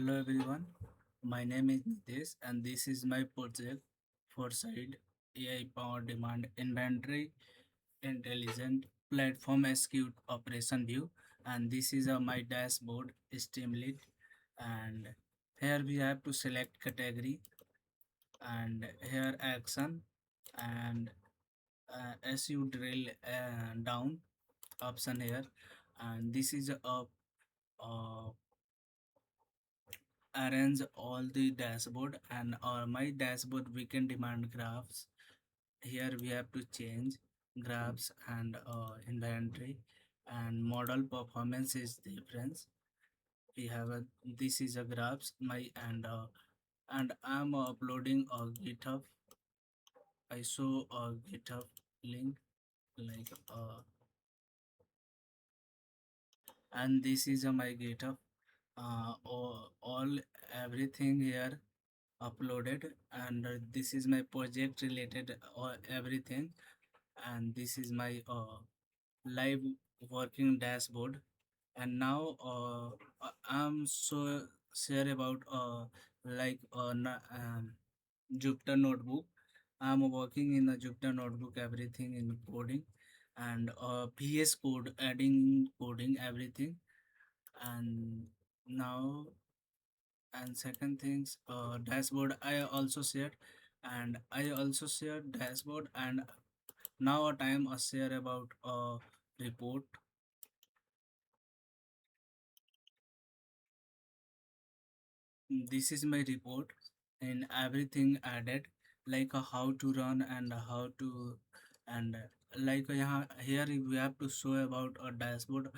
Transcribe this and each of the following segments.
Hello everyone, my name is Nitesh and this is my project Foresight AI powered demand inventory intelligent platform execute operation view, and this is my dashboard Streamlit. And here we have to select category and here action, and as you drill down option here, and this is a uh, arrange all the dashboard, and my dashboard weekend demand graphs. Here we have to change graphs and inventory and model performance is difference. We have a this is a graphs my and I'm uploading a GitHub. I show a GitHub link like and this is my GitHub. All everything here uploaded, and this is my project related everything, and this is my live working dashboard. And now I'm so share about Jupyter notebook. I'm working in a Jupyter notebook, everything in coding and VS code, adding coding everything. And now, and second things, dashboard I also shared, and I also shared dashboard. And now a time I share about report. This is my report and everything added, like how to run and how to, and here we have to show about a dashboard,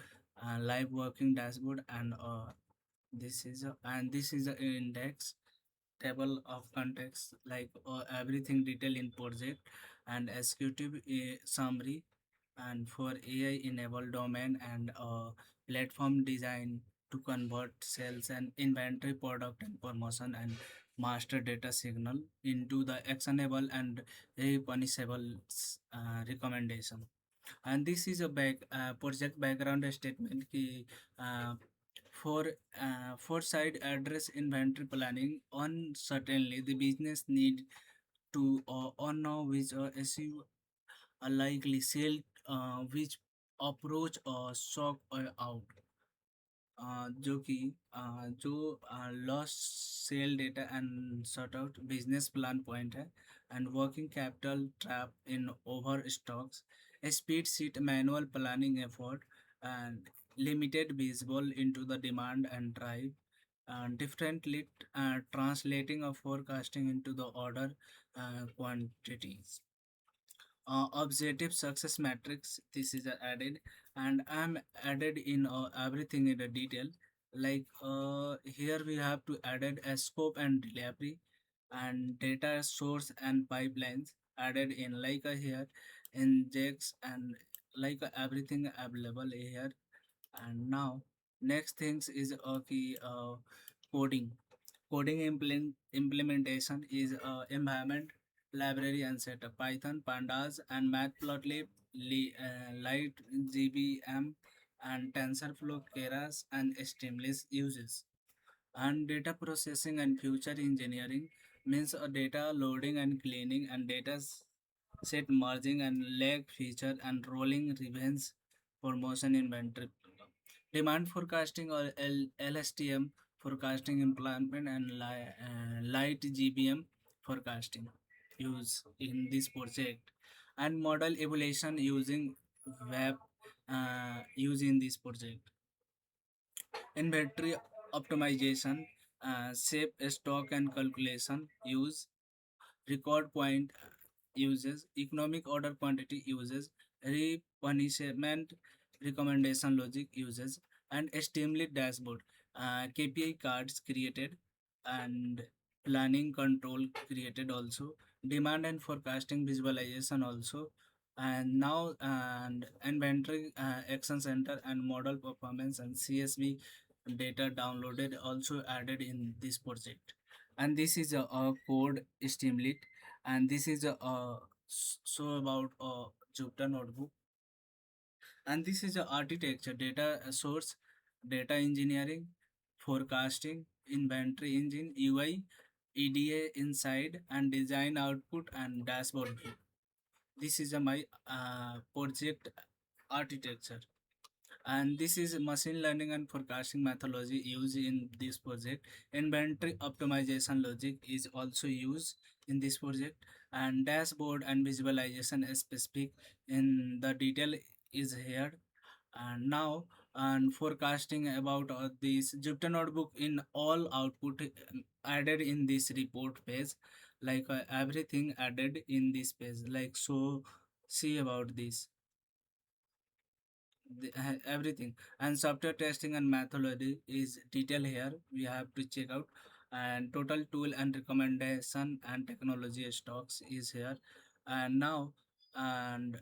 live working dashboard. And this is a, and this is a index table of context, like everything detail in project and executive summary, and for AI enabled domain and platform design to convert sales and inventory product and promotion and master data signal into the actionable and punishable recommendation. And this is a project background statement ki, uh, for side address inventory planning on certainly the business need to know which SU a likely sale, which approach or shock out, जो कि जो lost sale data and sort out business plan point है, and working capital trap in over stocks, speed seat manual planning effort and limited visible into the demand and drive, differently translating a forecasting into the order quantities. Objective success matrix, this is added, and I'm added in everything in the detail, like here we have to added a scope and delivery and data source and pipelines added in, like here injects and like everything available here. And now next things is okay, coding. Implementation is environment library and setup Python, Pandas, and Matplotlib, LightGBM, and TensorFlow, Keras, and Streamlit uses. And data processing and future engineering means data loading and cleaning and data set merging and lag feature and rolling events for motion inventory. Demand forecasting or LSTM forecasting implement and light GBM forecasting use in this project, and model evaluation using web use in this project. Inventory optimization, shape stock and calculation use, record point uses, economic order quantity uses, replenishment recommendation logic uses, and Streamlit dashboard, KPI cards created, and planning control created also, demand and forecasting visualization also, and now and inventory action center and model performance and CSV data downloaded also added in this project. And this is a code Streamlit, and this is a so about Jupyter notebook, and this is a architecture data source, data engineering, forecasting, inventory engine, UI, EDA inside, and design output and dashboard view. This is my project architecture, and this is machine learning and forecasting methodology used in this project. Inventory optimization logic is also used in this project, and dashboard and visualization is specific in the detail is here. And now, and forecasting about this Jupyter notebook in all output added in this report page, everything added in this page, so see about this, everything. And software testing and methodology is detail here, we have to check out. And total tool and recommendation and technology stocks is here. And now and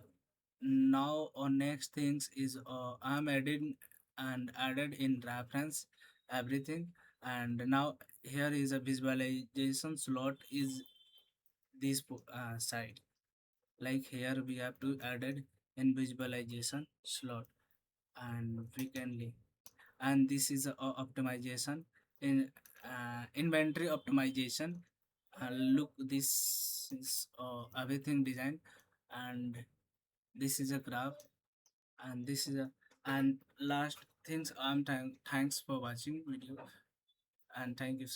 now on next things is I'm adding and added in reference everything. And now here is a visualization slot is this side, here we have to added in visualization slot, and we can link. And this is a optimization in inventory optimization. Look, this is everything design, and this is a graph, and this is a, and last things, thanks for watching video, and thank you